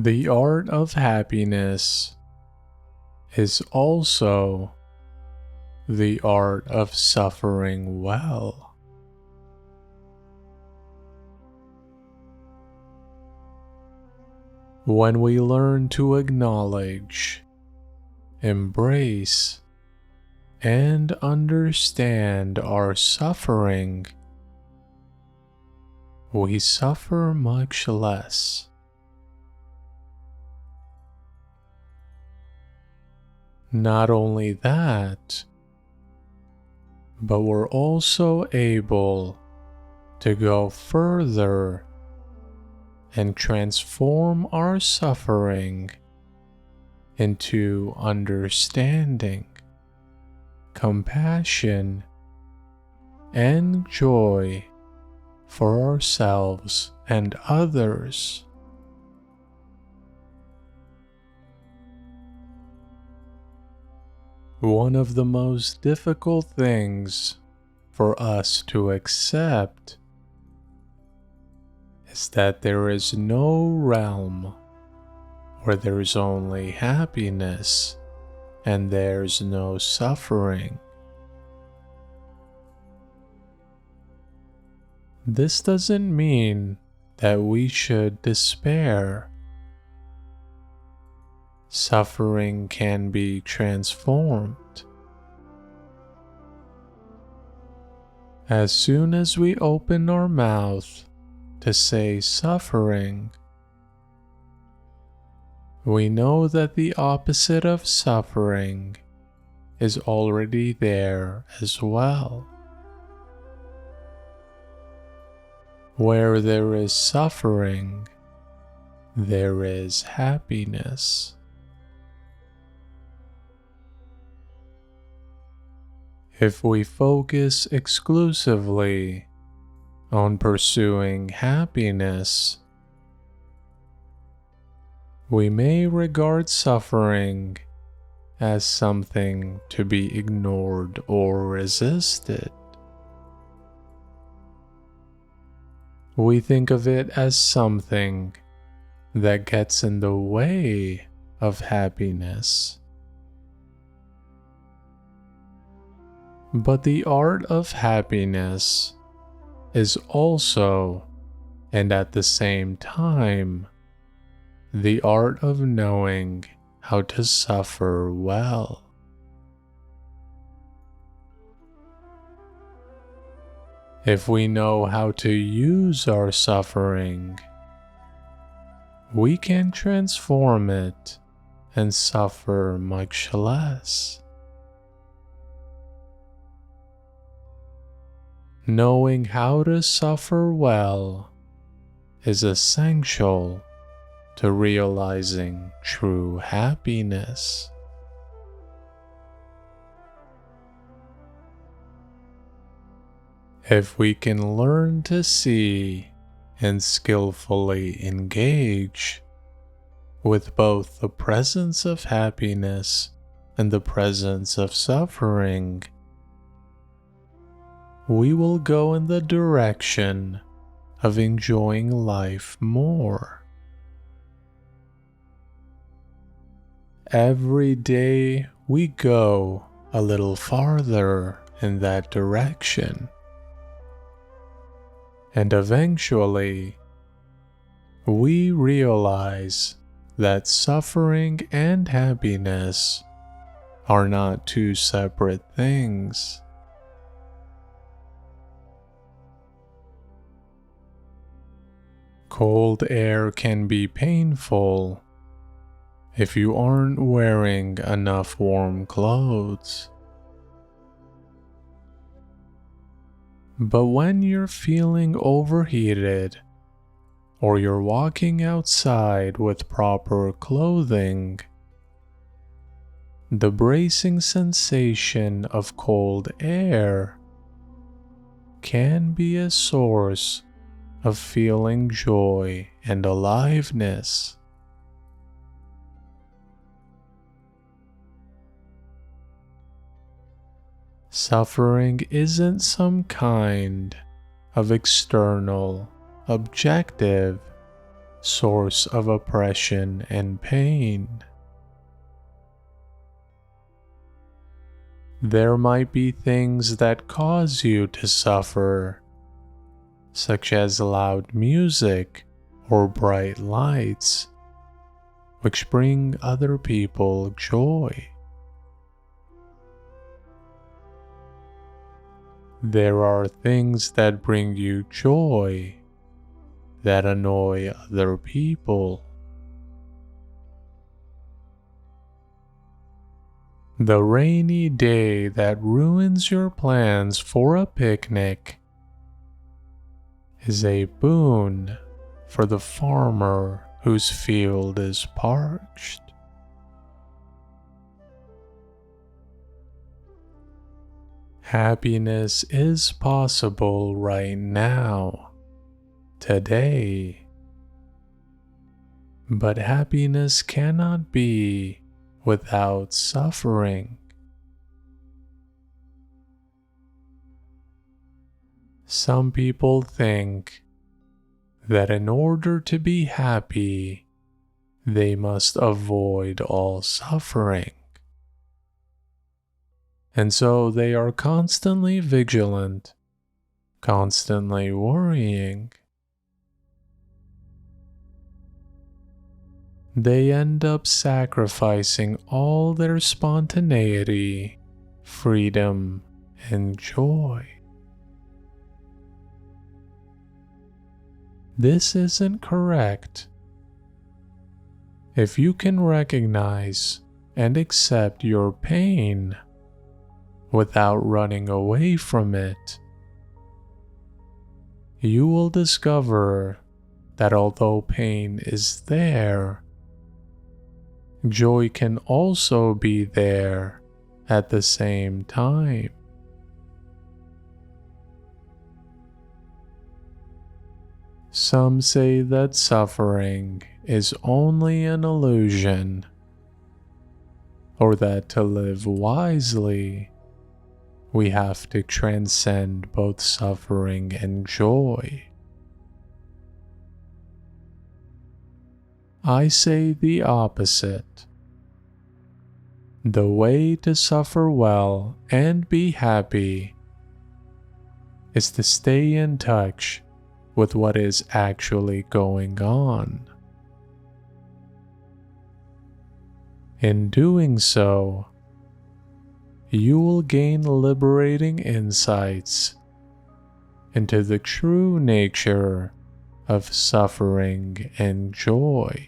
The art of happiness is also the art of suffering well. When we learn to acknowledge, embrace, and understand our suffering, we suffer much less. Not only that, but we're also able to go further and transform our suffering into understanding, compassion, and joy for ourselves and others. One of the most difficult things for us to accept is that there is no realm where there's only happiness and there's no suffering. This doesn't mean that we should despair. Suffering can be transformed. As soon as we open our mouth to say suffering, we know that the opposite of suffering is already there as well. Where there is suffering, there is happiness. If we focus exclusively on pursuing happiness, we may regard suffering as something to be ignored or resisted. We think of it as something that gets in the way of happiness. But the art of happiness is also, and at the same time, the art of knowing how to suffer well. If we know how to use our suffering, we can transform it and suffer much less. Knowing how to suffer well is essential to realizing true happiness. If we can learn to see and skillfully engage with both the presence of happiness and the presence of suffering, we will go in the direction of enjoying life more. Every day we go a little farther in that direction, and eventually we realize that suffering and happiness are not two separate things. Cold air can be painful if you aren't wearing enough warm clothes. But when you're feeling overheated, or you're walking outside with proper clothing, the bracing sensation of cold air can be a source of feeling joy and aliveness. Suffering isn't some kind of external, objective, source of oppression and pain. There might be things that cause you to suffer, such as loud music or bright lights, which bring other people joy. There are things that bring you joy that annoy other people. The rainy day that ruins your plans for a picnic is a boon for the farmer whose field is parched. Happiness is possible right now, today. But happiness cannot be without suffering. Some people think that in order to be happy, they must avoid all suffering. And so they are constantly vigilant, constantly worrying. They end up sacrificing all their spontaneity, freedom, and joy. This isn't correct. If you can recognize and accept your pain without running away from it, you will discover that although pain is there, joy can also be there at the same time. Some say that suffering is only an illusion, or that to live wisely, we have to transcend both suffering and joy. I say the opposite. The way to suffer well and be happy is to stay in touch with what is actually going on. In doing so, you will gain liberating insights into the true nature of suffering and joy.